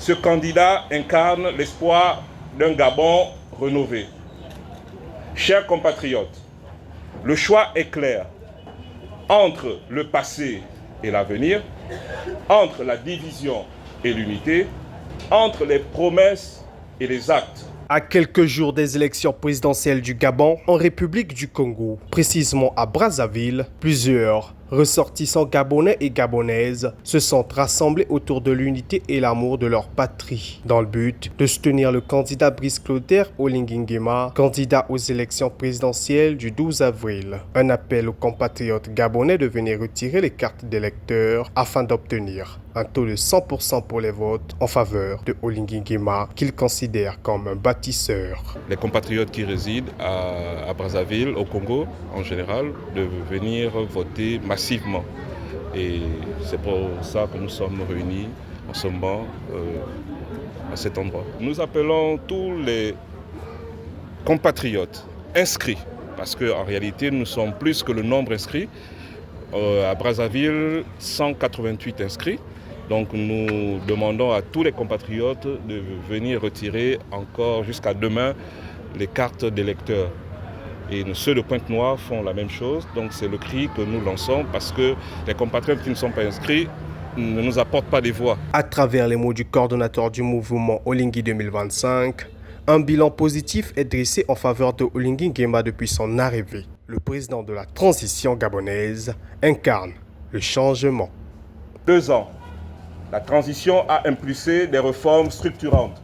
ce candidat incarne l'espoir d'un Gabon rénové. Chers compatriotes, le choix est clair entre le passé et l'avenir, entre la division et l'unité, entre les promesses et les actes. À quelques jours des élections présidentielles du Gabon, en République du Congo, précisément à Brazzaville, plusieurs ressortissants gabonais et gabonaises se sont rassemblés autour de l'unité et l'amour de leur patrie, dans le but de soutenir le candidat Brice Clotaire Oligui Nguema, candidat aux élections présidentielles du 12 avril. Un appel aux compatriotes gabonais de venir retirer les cartes d'électeurs afin d'obtenir un taux de 100% pour les votes en faveur de Oligui Nguema, qu'ils considèrent comme un bâtisseur. Les compatriotes qui résident à Brazzaville, au Congo en général, de venir voter massivement. Et c'est pour ça que nous sommes réunis en ce moment à cet endroit. Nous appelons tous les compatriotes inscrits, parce qu'en réalité nous sommes plus que le nombre inscrit. À Brazzaville, 188 inscrits. Donc nous demandons à tous les compatriotes de venir retirer encore jusqu'à demain les cartes d'électeurs. Et ceux de Pointe-Noire font la même chose. Donc c'est le cri que nous lançons parce que les compatriotes qui ne sont pas inscrits ne nous apportent pas des voix. À travers les mots du coordonnateur du mouvement Oligui 2025, un bilan positif est dressé en faveur de Oligui Nguema depuis son arrivée. Le président de la transition gabonaise incarne le changement. 2 ans. La transition a impulsé des réformes structurantes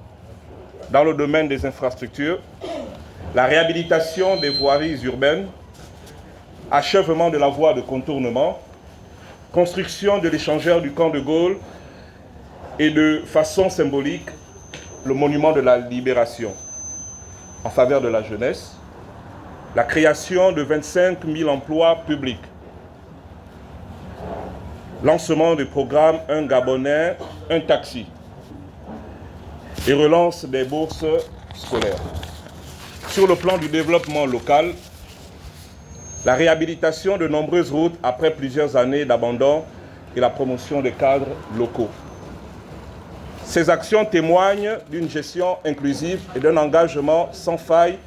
dans le domaine des infrastructures, la réhabilitation des voiries urbaines, achèvement de la voie de contournement, construction de l'échangeur du camp de Gaulle et de façon symbolique, le monument de la libération en faveur de la jeunesse, la création de 25 000 emplois publics, lancement du programme Un Gabonais, un taxi et relance des bourses scolaires. Sur le plan du développement local, la réhabilitation de nombreuses routes après plusieurs années d'abandon et la promotion des cadres locaux. Ces actions témoignent d'une gestion inclusive et d'un engagement sans faille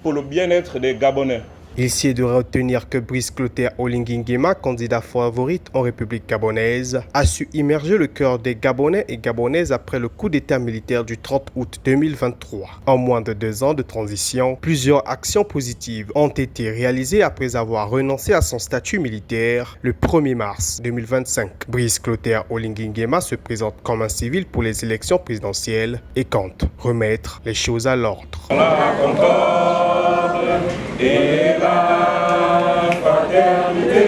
pour le bien-être des Gabonais. Il sied de retenir que Brice Clotaire Oligui Nguema, candidat favorite en République gabonaise, a su immerger le cœur des Gabonais et Gabonaises après le coup d'état militaire du 30 août 2023. En moins de 2 ans de transition, plusieurs actions positives ont été réalisées après avoir renoncé à son statut militaire le 1er mars 2025. Brice Clotaire Oligui Nguema se présente comme un civil pour les élections présidentielles et compte remettre les choses à l'ordre. La concorde et la fraternité,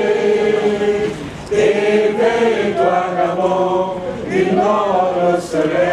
éveille-toi Gabon, innonce le soleil.